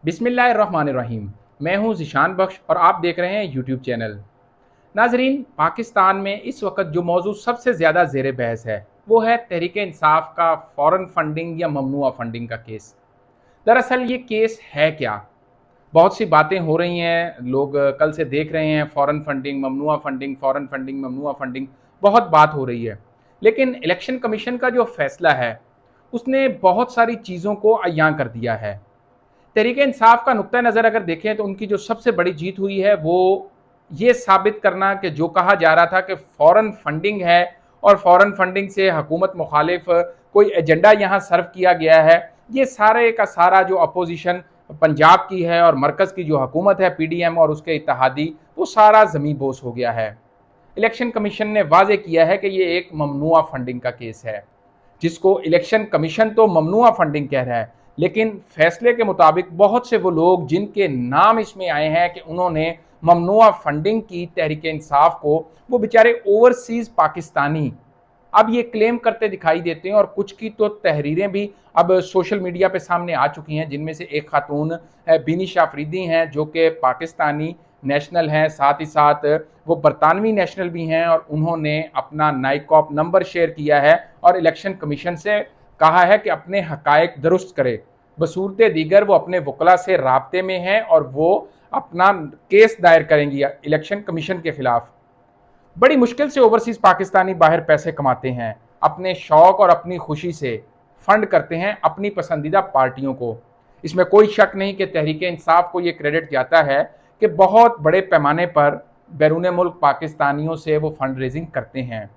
बिस्मिल्लाहिर्रहमानिर्रहीम। मैं हूं ज़िशान बख्श और आप देख रहे हैं यूट्यूब चैनल। नाजरीन, पाकिस्तान में इस वक्त जो मौजू सबसे ज़्यादा ज़ेर बहस है वो है तहरीक इंसाफ का फ़ॉरेन फंडिंग या ममनुआ फंडिंग का केस। दरअसल ये केस है क्या? बहुत सी बातें हो रही हैं, लोग कल से देख रहे हैं फ़ॉरेन फंडिंग, ममनुआ फंडिंग, फ़ॉरेन फंडिंग, ममनुआ फंडिंग, बहुत बात हो रही है। लेकिन इलेक्शन कमीशन का जो फैसला है उसने बहुत सारी चीज़ों को अयां कर दिया है। तहरीक इंसाफ का नुक्ता नज़र अगर देखें तो उनकी जो सबसे बड़ी जीत हुई है वो ये साबित करना कि जो कहा जा रहा था कि फ़ॉरेन फंडिंग है और फ़ॉरेन फंडिंग से हुकूमत मुखालिफ कोई एजेंडा यहाँ सर्व किया गया है, ये सारे का सारा जो अपोजिशन पंजाब की है और मरकज़ की जो हुकूमत है PDM और उसके इत्तेहादी, वो सारा ज़मीं बोस हो गया है। इलेक्शन कमीशन ने वाजे किया है कि ये एक ममनुआ फंडिंग का केस है, जिसको इलेक्शन कमीशन तो ममनुआ फंडिंग कह रहा है, लेकिन फैसले के मुताबिक बहुत से वो लोग जिनके नाम इसमें आए हैं कि उन्होंने ममनुआ फंडिंग की तहरीक इंसाफ को, वो बेचारे ओवरसीज पाकिस्तानी अब ये क्लेम करते दिखाई देते हैं। और कुछ की तो तहरीरें भी अब सोशल मीडिया पे सामने आ चुकी हैं, जिनमें से एक खातून बिनिश आफरीदी हैं जो कि पाकिस्तानी नेशनल हैं, साथ ही साथ वो बरतानवी नेशनल भी हैं, और उन्होंने अपना नाइकॉप नंबर शेयर किया है और इलेक्शन कमीशन से कहा है कि अपने हकायक दुरुस्त करे। बसूरत दीगर वो अपने वकला से राब्ते में हैं और वो अपना केस दायर करेंगी इलेक्शन कमीशन के खिलाफ। बड़ी मुश्किल से ओवरसीज पाकिस्तानी बाहर पैसे कमाते हैं, अपने शौक और अपनी खुशी से फंड करते हैं अपनी पसंदीदा पार्टियों को। इसमें कोई शक नहीं कि तहरीक इंसाफ को ये क्रेडिट जाता है कि बहुत बड़े पैमाने पर बैरून मुल्क पाकिस्तानियों से वो फंड रेजिंग करते हैं।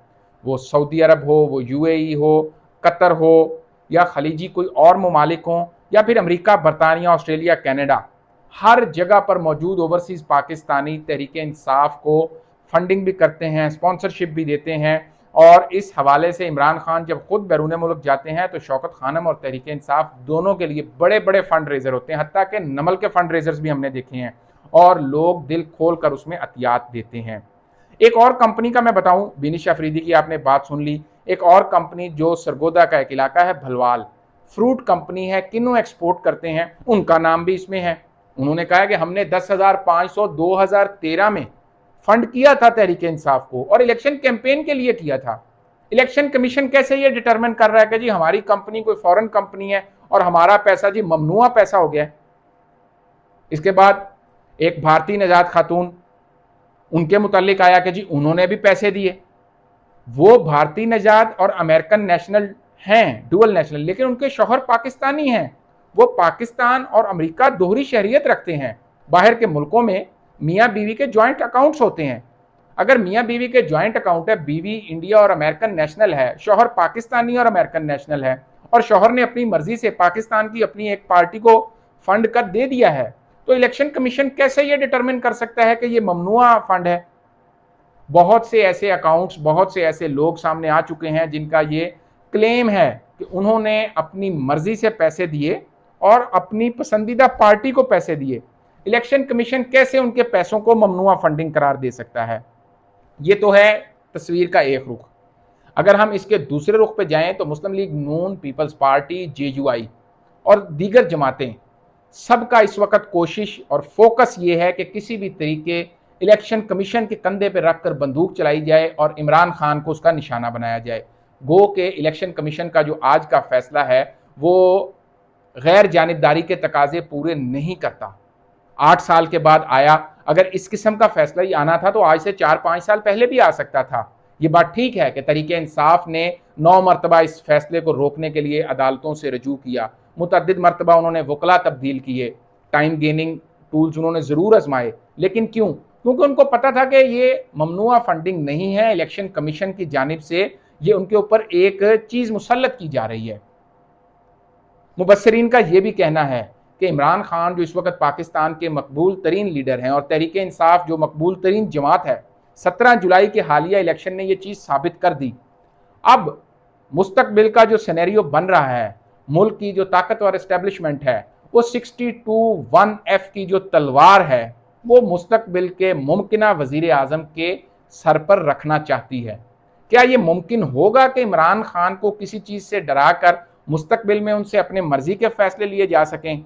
वो सऊदी अरब हो, वो UAE हो, कतर हो, या खलीजी कोई और ममालिक हों, या फिर अमेरिका, बरतानिया, ऑस्ट्रेलिया, कनाडा, हर जगह पर मौजूद ओवरसीज पाकिस्तानी तहरीक इंसाफ को फंडिंग भी करते हैं, स्पॉन्सरशिप भी देते हैं। और इस हवाले से इमरान खान जब खुद बैरून मुल्क जाते हैं तो शौकत खानम और तहरीक इंसाफ दोनों के लिए बड़े बड़े फंड रेजर होते हैं, हत्ता के नमल के फंड रेजर्स भी हमने देखे हैं, और लोग दिल खोल कर उसमें अतियात देते हैं। एक और कंपनी का मैं बताऊं, बिनिश अफरीदी की आपने बात सुन ली, एक और कंपनी जो सरगोदा का एक इलाका है भलवाल, फ्रूट कंपनी है, किन्नू एक्सपोर्ट करते हैं, उनका नाम भी इसमें है। उन्होंने कहा कि हमने 10,500 2013 में फंड किया था तहरीक इंसाफ को और इलेक्शन कैंपेन के लिए किया था। इलेक्शन कमीशन कैसे ये डिटरमिन कर रहा है कि जी हमारी कंपनी कोई फॉरेन कंपनी है और हमारा पैसा जी ममनुआ पैसा हो गया है? इसके बाद एक भारतीय नजात खातून, उनके मुतालिक आया कि जी उन्होंने भी पैसे दिए। वो भारतीय नजात और अमेरिकन नेशनल हैं, डुअल नेशनल, लेकिन उनके शौहर पाकिस्तानी हैं। वो पाकिस्तान और अमेरिका दोहरी शहरियत रखते हैं। बाहर के मुल्कों में मियाँ बीवी के ज्वाइंट अकाउंट्स होते हैं। अगर मियाँ बीवी के ज्वाइंट अकाउंट है, बीवी इंडिया और अमेरिकन नेशनल है, शौहर पाकिस्तानी और अमेरिकन नेशनल है, और शौहर ने अपनी मर्जी से पाकिस्तान की अपनी एक पार्टी को फंड कर दे दिया है, तो इलेक्शन कमीशन कैसे ये डिटरमिन कर सकता है कि ये ममनुआ फंड है? बहुत से ऐसे अकाउंट्स, बहुत से ऐसे लोग सामने आ चुके हैं जिनका ये क्लेम है कि उन्होंने अपनी मर्जी से पैसे दिए और अपनी पसंदीदा पार्टी को पैसे दिए। इलेक्शन कमीशन कैसे उनके पैसों को ममनुआ फंडिंग करार दे सकता है? ये तो है तस्वीर का एक रुख। अगर हम इसके दूसरे रुख पे जाएं तो मुस्लिम लीग नून, पीपल्स पार्टी, JUI और दीगर जमातें, सबका इस वक्त कोशिश और फोकस ये है कि किसी भी तरीके इलेक्शन कमीशन के कंधे पर रखकर बंदूक चलाई जाए और इमरान खान को उसका निशाना बनाया जाए। गो के इलेक्शन कमीशन का जो आज का फैसला है वो गैर जानिबदारी के तकाजे पूरे नहीं करता। 8 साल के बाद आया। अगर इस किस्म का फैसला ही आना था तो आज से 4-5 साल पहले भी आ सकता था। ये बात ठीक है कि तहरीक इंसाफ ने 9 मरतबा इस फैसले को रोकने के लिए अदालतों से रजू किया, मुतअद्दिद मरतबा उन्होंने वकला तब्दील किए, टाइम गेनिंग टूल्स उन्होंने ज़रूर आजमाए, लेकिन क्यों? क्योंकि उनको पता था कि ये ममनुआ फंडिंग नहीं है, इलेक्शन कमीशन की जानिब से ये उनके ऊपर एक चीज़ मुसल्लत की जा रही है। मुबस्सिरीन का यह भी कहना है कि इमरान खान जो इस वक्त पाकिस्तान के मकबूल तरीन लीडर हैं और तहरीक इंसाफ जो मकबूल तरीन जमात है, 17 जुलाई के हालिया इलेक्शन ने यह चीज़ साबित कर दी। अब मुस्तकबिल का जो सिनेरियो बन रहा है, मुल्क की जो ताकतवर एस्टेब्लिशमेंट है, वो 62-1F की जो तलवार है वो मुस्तकबिल के मुमकिना वजीर आजम के सर पर रखना चाहती है। क्या ये मुमकिन होगा कि इमरान खान को किसी चीज़ से डरा कर मुस्तकबिल में उनसे अपने मर्जी के फैसले लिए जा सकें?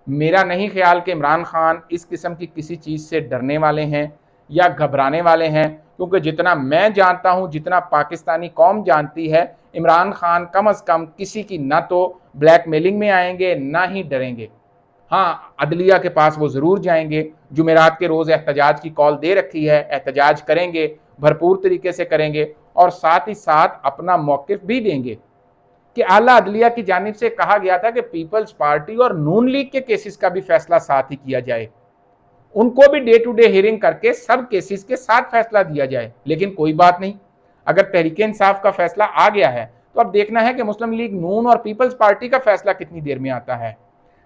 मेरा नहीं ख्याल कि इमरान खान इस किस्म की किसी चीज़ से डरने वाले हैं या घबराने वाले हैं, क्योंकि जितना मैं जानता हूं, जितना पाकिस्तानी कौम जानती है, इमरान खान कम अज़ कम किसी की ना तो ब्लैकमेलिंग में आएंगे ना ही डरेंगे। हाँ, अदलिया के पास वो ज़रूर जाएंगे, जुमेरात के रोज़ एहतजाज की कॉल दे रखी है, एहतजाज करेंगे, भरपूर तरीके से करेंगे और साथ ही साथ अपना मौक़िफ़ भी देंगे कि आला अदलिया की जानिब से कहा गया था कि पीपल्स पार्टी और नून लीग के केसेस का भी फैसला साथ ही किया जाए, उनको भी डे टू डे हियरिंग करके सब केसेस के साथ फैसला दिया जाए। लेकिन कोई बात नहीं, अगर तहरीक इंसाफ का फैसला आ गया है तो अब देखना है कि मुस्लिम लीग नून और पीपल्स पार्टी का फैसला कितनी देर में आता है।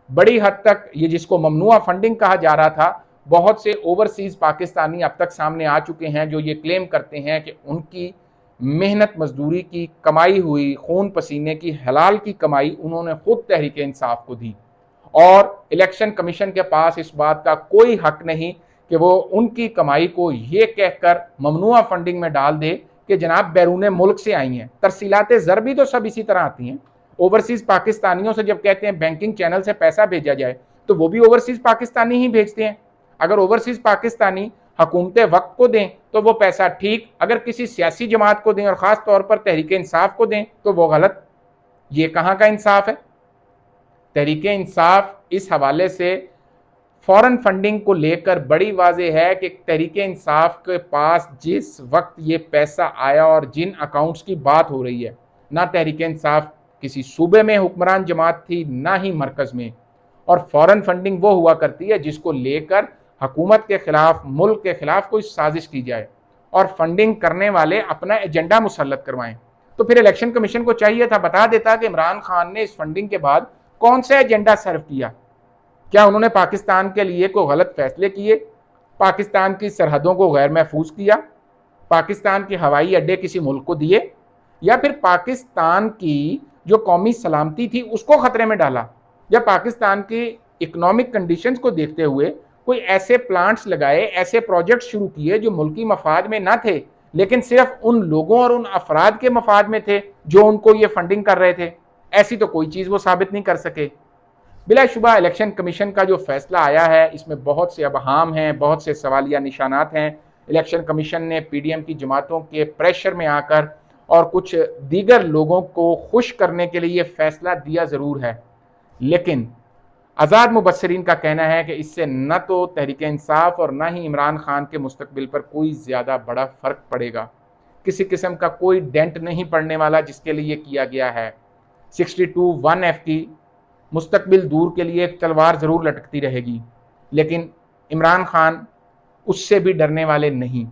बड़ी हद तक ये जिसको ममनुआ फंडिंग कहा जा रहा था, बहुत से ओवरसीज पाकिस्तानी अब तक सामने आ चुके हैं जो ये क्लेम करते हैं कि उनकी मेहनत मजदूरी की कमाई हुई खून पसीने की हलाल की कमाई उन्होंने खुद तहरीक इंसाफ को दी, और इलेक्शन कमीशन के पास इस बात का कोई हक नहीं कि वो उनकी कमाई को ये कहकर ममनुआ फंडिंग में डाल दे कि जनाब बैरून मुल्क से आई हैं। तरसीलात ज़र भी तो सब इसी तरह आती हैं। ओवरसीज पाकिस्तानियों से जब कहते हैं बैंकिंग चैनल से पैसा भेजा जाए, तो वो भी ओवरसीज पाकिस्तानी ही भेजते हैं। अगर ओवरसीज पाकिस्तानी हुकूमत वक्त को दें तो वो पैसा ठीक, अगर किसी सियासी जमात को दें और ख़ास तौर पर तहरीक इंसाफ को दें तो वो गलत। ये कहाँ का इंसाफ है? तहरीक इंसाफ इस हवाले से फॉरेन फंडिंग को लेकर बड़ी वाज़ेह है कि तहरीक इंसाफ के पास जिस वक्त ये पैसा आया और जिन अकाउंट्स की बात हो रही है, ना तहरीक इंसाफ किसी सूबे में हुक्मरान जमात थी ना ही मरकज़ में, और फॉरेन फंडिंग वो हुआ करती है जिसको लेकर हुकूमत के खिलाफ, मुल्क के खिलाफ कोई साजिश की जाए और फंडिंग करने वाले अपना एजेंडा मुसल्लत करवाएं। तो फिर इलेक्शन कमीशन को चाहिए था बता देता कि इमरान खान ने इस फंडिंग के बाद कौन सा एजेंडा सर्व किया। क्या उन्होंने पाकिस्तान के लिए कोई गलत फैसले किए, पाकिस्तान की सरहदों को गैर महफूज किया, पाकिस्तान के हवाई अड्डे किसी मुल्क को दिए, या फिर पाकिस्तान की जो कौमी सलामती थी उसको खतरे में डाला, या पाकिस्तान की इकोनॉमिक कंडीशंस को देखते हुए कोई ऐसे प्लांट्स लगाए, ऐसे प्रोजेक्ट शुरू किए जो मुल्की मफाद में ना थे लेकिन सिर्फ उन लोगों और उन अफराद के मफाद में थे जो उनको ये फंडिंग कर रहे थे। ऐसी तो कोई चीज़ वो साबित नहीं कर सके। बिलाशुबा इलेक्शन कमीशन का जो फैसला आया है इसमें बहुत से अबहाम हैं, बहुत से सवालिया निशानात हैं। इलेक्शन कमीशन ने पीडीएम की जमातों के प्रेशर में आकर और कुछ दीगर लोगों को खुश करने के लिए फैसला दिया ज़रूर है, लेकिन आज़ाद मुबस्सिरीन का कहना है कि इससे न तो तहरीक इंसाफ और न ही इमरान खान के मुस्तकबिल पर कोई ज़्यादा बड़ा फ़र्क पड़ेगा। किसी किस्म का कोई डेंट नहीं पड़ने वाला जिसके लिए किया गया है। 62(1)(f) की मुस्तकबिल दूर के लिए एक तलवार ज़रूर लटकती रहेगी, लेकिन इमरान खान उससे भी डरने वाले नहीं।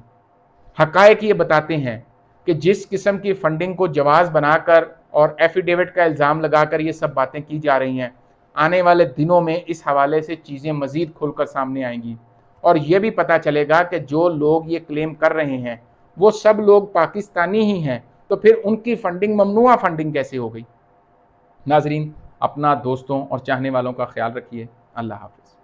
हक़ाइक़ ये बताते हैं कि जिस किस्म की फ़ंडिंग को जवाज़ बनाकर और एफिडेविट का इल्ज़ाम लगाकर ये सब बातें की जा रही हैं, आने वाले दिनों में इस हवाले से चीज़ें मज़ीद खुलकर सामने आएंगी और ये भी पता चलेगा कि जो लोग ये क्लेम कर रहे हैं वो सब लोग पाकिस्तानी ही हैं, तो फिर उनकी फ़ंडिंग ममनुआ फ़ंडिंग कैसे हो गई। नाज़रीन, अपना, दोस्तों और चाहने वालों का ख्याल रखिए। अल्लाह हाफ़िज़।